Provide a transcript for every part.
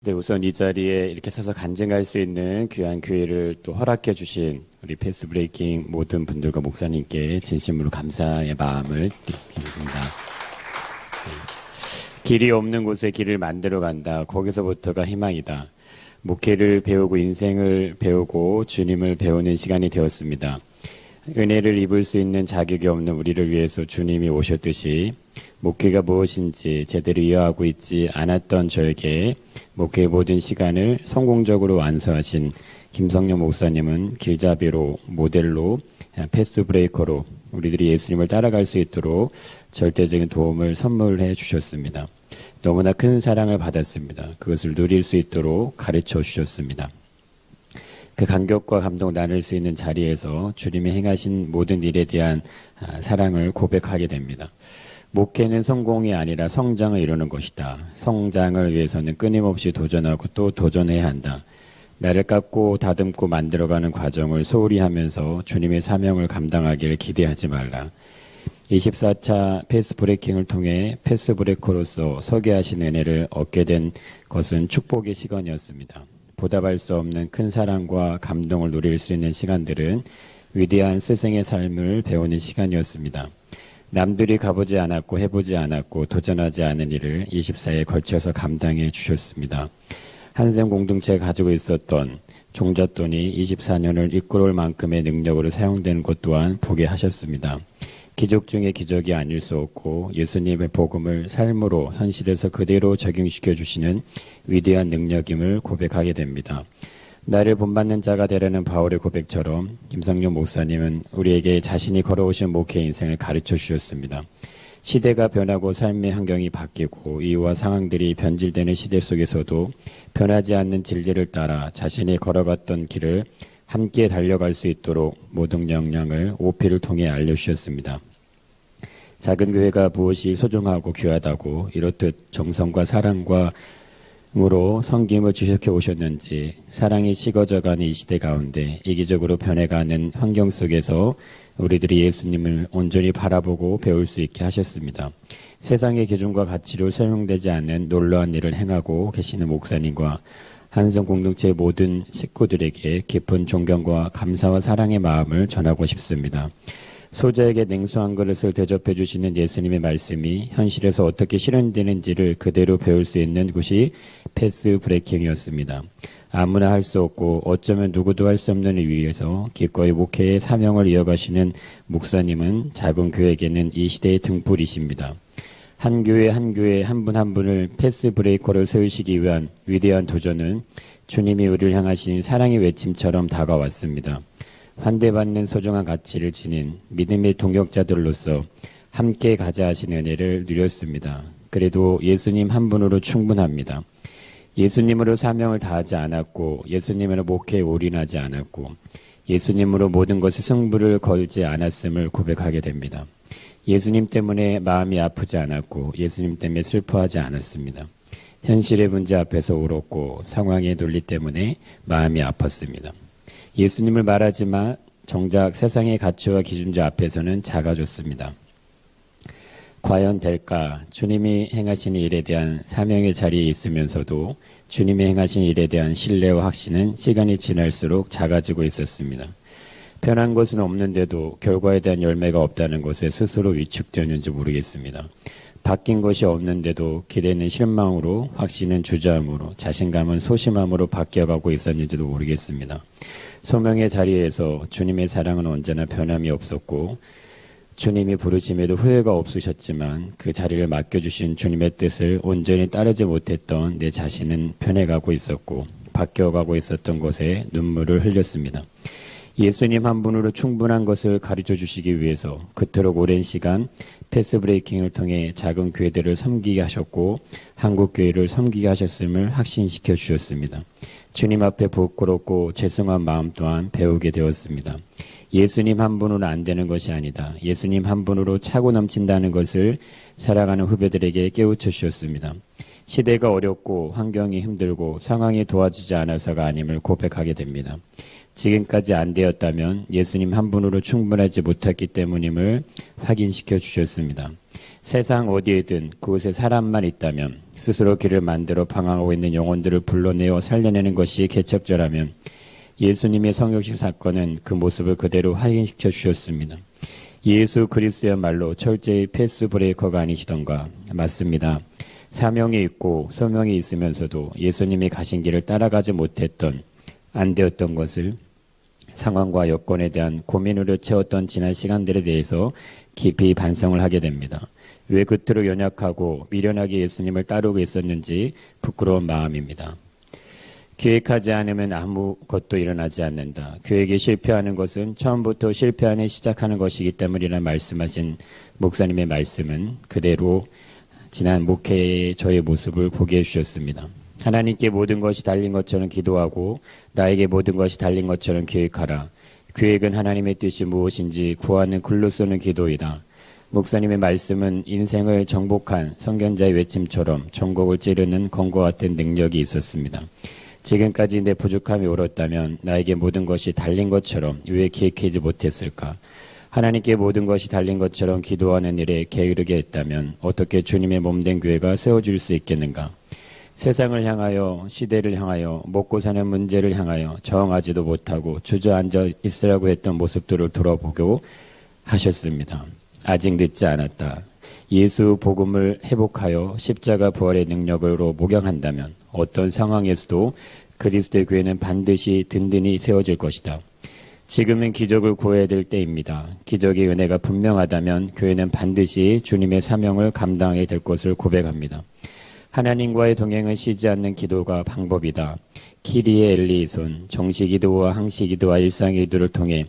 네, 우선 이 자리에 이렇게 서서 간증할 수 있는 귀한 기회를 또 허락해 주신 우리 패스 브레이킹 모든 분들과 목사님께 진심으로 감사의 마음을 드립니다. 길이 없는 곳에 길을 만들어 간다. 거기서부터가 희망이다. 목회를 배우고 인생을 배우고 주님을 배우는 시간이 되었습니다. 은혜를 입을 수 있는 자격이 없는 우리를 위해서 주님이 오셨듯이 목회가 무엇인지 제대로 이해하고 있지 않았던 저에게 목회의 모든 시간을 성공적으로 완수하신 김성령 목사님은 길잡이로, 모델로, 패스트 브레이커로 우리들이 예수님을 따라갈 수 있도록 절대적인 도움을 선물해 주셨습니다. 너무나 큰 사랑을 받았습니다. 그것을 누릴 수 있도록 가르쳐 주셨습니다. 그 감격과 감동 나눌 수 있는 자리에서 주님이 행하신 모든 일에 대한 사랑을 고백하게 됩니다. 목회는 성공이 아니라 성장을 이루는 것이다. 성장을 위해서는 끊임없이 도전하고 또 도전해야 한다. 나를 깎고 다듬고 만들어가는 과정을 소홀히 하면서 주님의 사명을 감당하기를 기대하지 말라. 24차 패스 브레이킹을 통해 패스 브레이커로서 서게 하신 은혜를 얻게 된 것은 축복의 시간이었습니다. 보답할 수 없는 큰 사랑과 감동을 누릴 수 있는 시간들은 위대한 스승의 삶을 배우는 시간이었습니다. 남들이 가보지 않았고 해보지 않았고 도전하지 않은 일을 24에 걸쳐서 감당해 주셨습니다. 한샘 공동체가 가지고 있었던 종잣돈이 24년을 이끌어올 만큼의 능력으로 사용되는 것 또한 보게 하셨습니다. 기적 중에 기적이 아닐 수 없고 예수님의 복음을 삶으로 현실에서 그대로 적용시켜 주시는 위대한 능력임을 고백하게 됩니다. 나를 본받는 자가 되려는 바울의 고백처럼 김성령 목사님은 우리에게 자신이 걸어오신 목회 인생을 가르쳐 주셨습니다. 시대가 변하고 삶의 환경이 바뀌고 이유와 상황들이 변질되는 시대 속에서도 변하지 않는 진리를 따라 자신이 걸어갔던 길을 함께 달려갈 수 있도록 모든 역량을 오피를 통해 알려주셨습니다. 작은 교회가 무엇이 소중하고 귀하다고 이렇듯 정성과 사랑과 으로 섬김을 지속해 오셨는지 사랑이 식어져가는 이 시대 가운데 이기적으로 변해가는 환경 속에서 우리들이 예수님을 온전히 바라보고 배울 수 있게 하셨습니다. 세상의 기준과 가치로 설명되지 않는 놀라운 일을 행하고 계시는 목사님과 한성 공동체 모든 식구들에게 깊은 존경과 감사와 사랑의 마음을 전하고 싶습니다. 소자에게 냉수 한 그릇을 대접해 주시는 예수님의 말씀이 현실에서 어떻게 실현되는지를 그대로 배울 수 있는 곳이 패스 브레이킹이었습니다. 아무나 할 수 없고 어쩌면 누구도 할 수 없는 일 위해서 기꺼이 목회의 사명을 이어가시는 목사님은 작은 교회에게는 이 시대의 등불이십니다. 한 교회 한 교회 한 분 한 분을 패스 브레이커를 세우시기 위한 위대한 도전은 주님이 우리를 향하신 사랑의 외침처럼 다가왔습니다. 환대받는 소중한 가치를 지닌 믿음의 동역자들로서 함께 가자 하신 은혜를 누렸습니다. 그래도 예수님 한 분으로 충분합니다. 예수님으로 사명을 다하지 않았고 예수님으로 목회에 올인하지 않았고 예수님으로 모든 것에 승부를 걸지 않았음을 고백하게 됩니다. 예수님 때문에 마음이 아프지 않았고 예수님 때문에 슬퍼하지 않았습니다. 현실의 문제 앞에서 울었고 상황의 논리 때문에 마음이 아팠습니다. 예수님을 말하지만 정작 세상의 가치와 기준자 앞에서는 작아졌습니다. 과연 될까? 주님이 행하신 일에 대한 사명의 자리에 있으면서도 주님이 행하신 일에 대한 신뢰와 확신은 시간이 지날수록 작아지고 있었습니다. 변한 것은 없는데도 결과에 대한 열매가 없다는 것에 스스로 위축되었는지 모르겠습니다. 바뀐 것이 없는데도 기대는 실망으로, 확신은 주저함으로, 자신감은 소심함으로 바뀌어가고 있었는지도 모르겠습니다. 소명의 자리에서 주님의 사랑은 언제나 변함이 없었고 주님이 부르심에도 후회가 없으셨지만 그 자리를 맡겨주신 주님의 뜻을 온전히 따르지 못했던 내 자신은 변해가고 있었고 바뀌어가고 있었던 것에 눈물을 흘렸습니다. 예수님 한 분으로 충분한 것을 가르쳐 주시기 위해서 그토록 오랜 시간 패스 브레이킹을 통해 작은 교회들을 섬기게 하셨고 한국 교회를 섬기게 하셨음을 확신시켜 주셨습니다. 주님 앞에 부끄럽고 죄송한 마음 또한 배우게 되었습니다. 예수님 한 분으로 안 되는 것이 아니다. 예수님 한 분으로 차고 넘친다는 것을 살아가는 후배들에게 깨우쳐 주셨습니다. 시대가 어렵고 환경이 힘들고 상황이 도와주지 않아서가 아님을 고백하게 됩니다. 지금까지 안 되었다면 예수님 한 분으로 충분하지 못했기 때문임을 확인시켜 주셨습니다. 세상 어디에든 그곳에 사람만 있다면 스스로 길을 만들어 방황하고 있는 영혼들을 불러내어 살려내는 것이 개척자라면 예수님의 성육식 사건은 그 모습을 그대로 확인시켜 주셨습니다. 예수 그리스도야말로 철저히 패스 브레이커가 아니시던가? 맞습니다. 사명이 있고 소명이 있으면서도 예수님이 가신 길을 따라가지 못했던, 안 되었던 것을 상황과 여건에 대한 고민으로 채웠던 지난 시간들에 대해서 깊이 반성을 하게 됩니다. 왜 그토록 연약하고 미련하게 예수님을 따르고 있었는지 부끄러운 마음입니다. 계획하지 않으면 아무것도 일어나지 않는다. 계획이 실패하는 것은 처음부터 실패하는 시작하는 것이기 때문이라 말씀하신 목사님의 말씀은 그대로 지난 목회의 저의 모습을 보게 해주셨습니다. 하나님께 모든 것이 달린 것처럼 기도하고 나에게 모든 것이 달린 것처럼 계획하라. 계획은 하나님의 뜻이 무엇인지 구하는 글로 쓰는 기도이다. 목사님의 말씀은 인생을 정복한 선견자의 외침처럼 전곡을 찌르는 검과 같은 능력이 있었습니다. 지금까지 내 부족함이 옳았다면 나에게 모든 것이 달린 것처럼 왜 기획하지 못했을까? 하나님께 모든 것이 달린 것처럼 기도하는 일에 게으르게 했다면 어떻게 주님의 몸된 교회가 세워질 수 있겠는가? 세상을 향하여, 시대를 향하여, 먹고 사는 문제를 향하여 저항하지도 못하고 주저앉아 있으라고 했던 모습들을 돌아보고 하셨습니다. 아직 늦지 않았다. 예수 복음을 회복하여 십자가 부활의 능력으로 목양한다면 어떤 상황에서도 그리스도의 교회는 반드시 든든히 세워질 것이다. 지금은 기적을 구해야 될 때입니다. 기적의 은혜가 분명하다면 교회는 반드시 주님의 사명을 감당하게 될 것을 고백합니다. 하나님과의 동행은 쉬지 않는 기도가 방법이다. 키리에 엘리손, 정시기도와 항시기도와 일상기도를 통해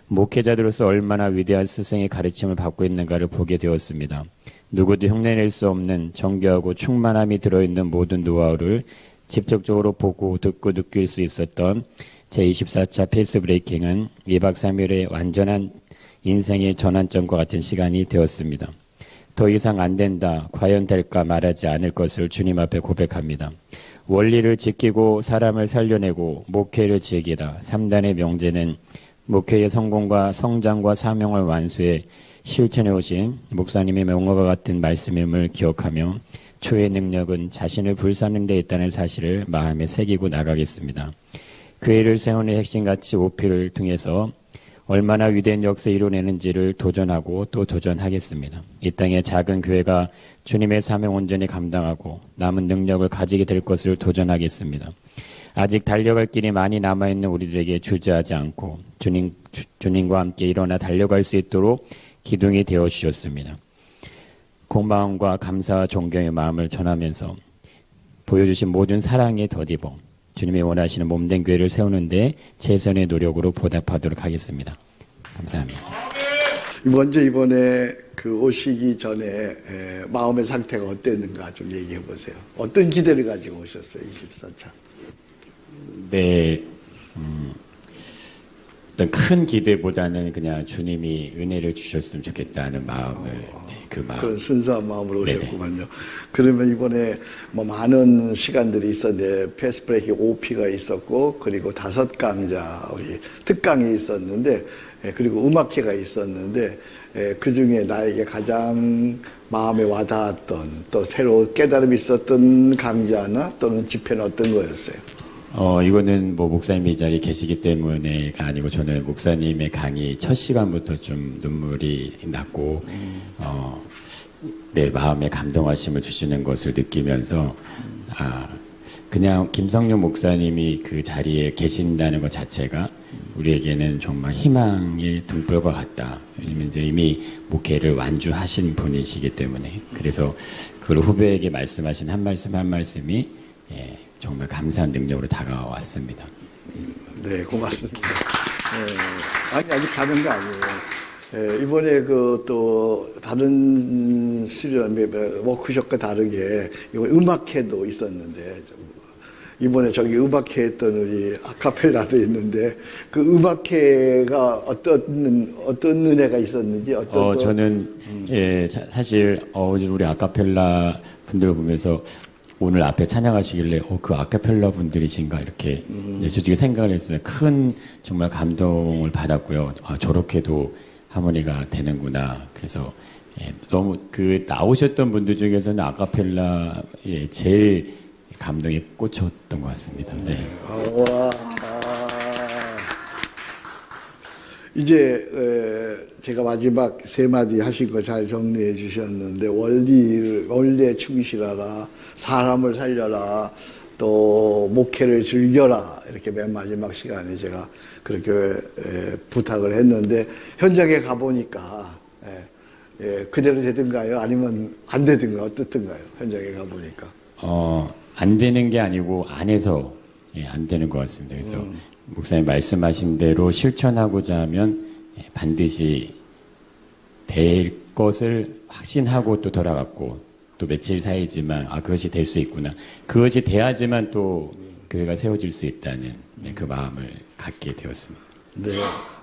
목회자들로서 얼마나 위대한 스승의 가르침을 받고 있는가를 보게 되었습니다. 누구도 흉내낼 수 없는 정교하고 충만함이 들어있는 모든 노하우를 직접적으로 보고 듣고 느낄 수 있었던 제24차 페이스 브레이킹은 2박 3일의 완전한 인생의 전환점과 같은 시간이 되었습니다. 더 이상 안 된다, 과연 될까 말하지 않을 것을 주님 앞에 고백합니다. 원리를 지키고 사람을 살려내고 목회를 즐기다. 3단의 명제는 목회의 성공과 성장과 사명을 완수해 실천해 오신 목사님의 명언과 같은 말씀임을 기억하며 초의 능력은 자신을 불사는 데 있다는 사실을 마음에 새기고 나가겠습니다. 교회를 세우는 핵심 가치 OP를 통해서 얼마나 위대한 역사 이뤄내는지를 도전하고 또 도전하겠습니다. 이 땅의 작은 교회가 주님의 사명 온전히 감당하고 남은 능력을 가지게 될 것을 도전하겠습니다. 아직 달려갈 길이 많이 남아있는 우리들에게 주저하지 않고 주님과 함께 일어나 달려갈 수 있도록 기둥이 되어 주셨습니다. 고마움과 감사와 존경의 마음을 전하면서 보여주신 모든 사랑에 덧입어 주님이 원하시는 몸된 교회를 세우는데 최선의 노력으로 보답하도록 하겠습니다. 감사합니다. 먼저 이번에 그 오시기 전에 마음의 상태가 어땠는가 좀 얘기해 보세요. 어떤 기대를 가지고 오셨어요, 24차? 네, 어떤 큰 기대보다는 그냥 주님이 은혜를 주셨으면 좋겠다는 마음을, 그 마음. 그런 순수한 마음으로 오셨구만요. 그러면 이번에 뭐 많은 시간들이 있었는데 패스브레이크 OP가 있었고 그리고 5강좌 우리 특강이 있었는데 그리고 음악회가 있었는데 그 중에 나에게 가장 마음에 와닿았던 또 새로 깨달음이 있었던 강좌나 또는 집회는 어떤 거였어요? 이거는 뭐 목사님이 이 자리에 계시기 때문에가 아니고 저는 목사님의 강의 첫 시간부터 좀 눈물이 났고, 네, 마음에 감동하심을 주시는 것을 느끼면서, 그냥 김성룡 목사님이 그 자리에 계신다는 것 자체가 우리에게는 정말 희망의 등불과 같다. 왜냐면 이제 이미 목회를 완주하신 분이시기 때문에. 그래서 그걸 후배에게 말씀하신 한 말씀 한 말씀이, 정말 감사한 능력으로 다가왔습니다. 네, 고맙습니다. 아니, 아직 가는 거 아니에요. 이번에 그 또 다른 수련, 워크숍과 다르게 이번 음악회도 있었는데, 이번에 저기 음악회 했던 우리 아카펠라도 있는데, 그 음악회가 어떤 은혜가 있었는지, 저는, 사실, 우리 아카펠라 분들을 보면서 오늘 앞에 찬양하시길래 그 아카펠라 분들이신가 이렇게 솔직히 생각을 했으면 큰 정말 감동을 받았고요. 저렇게도 하모니가 되는구나. 그래서 너무 그 나오셨던 분들 중에서는 아카펠라에 제일 감동에 꽂혔던 것 같습니다. 네. 와. 이제 제가 마지막 세 마디 하신 거 잘 정리해 주셨는데 원리에 충실하라, 사람을 살려라, 또 목회를 즐겨라, 이렇게 맨 마지막 시간에 제가 그렇게 부탁을 했는데 현장에 가보니까 그대로 되든가요? 아니면 안 되든가요? 어떻든가요? 현장에 가보니까. 안 되는 게 아니고 안 해서 안 되는 것 같습니다. 그래서 목사님 말씀하신 대로 실천하고자 하면 반드시 될 것을 확신하고 또 돌아갔고 또 며칠 사이지만 그것이 될 수 있구나. 그것이 돼야지만 또 교회가 세워질 수 있다는 그 마음을 갖게 되었습니다. 네.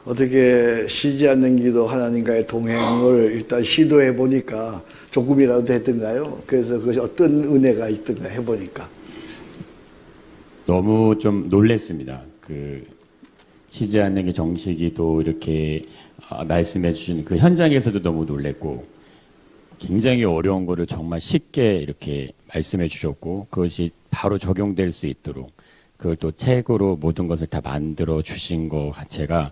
어떻게 쉬지 않는 기도 하나님과의 동행을 일단 시도해 보니까 조금이라도 됐던가요? 그래서 그것이 어떤 은혜가 있던가 해보니까. 너무 좀 놀랬습니다. 쉬지 않는 게 정식이도 이렇게 말씀해 주신 그 현장에서도 너무 놀랬고 굉장히 어려운 거를 정말 쉽게 이렇게 말씀해 주셨고 그것이 바로 적용될 수 있도록 그걸 또 책으로 모든 것을 다 만들어 주신 것 자체가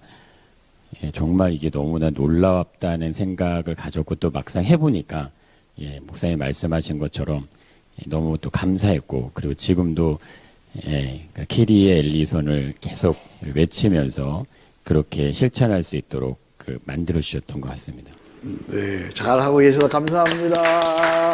정말 이게 너무나 놀랍다는 생각을 가졌고 또 막상 해보니까 목사님 말씀하신 것처럼 너무 또 감사했고 그리고 지금도 그러니까 키리의 엘리손을 계속 외치면서 그렇게 실천할 수 있도록 만들어 주셨던 것 같습니다. 네, 잘하고 계셔서 감사합니다.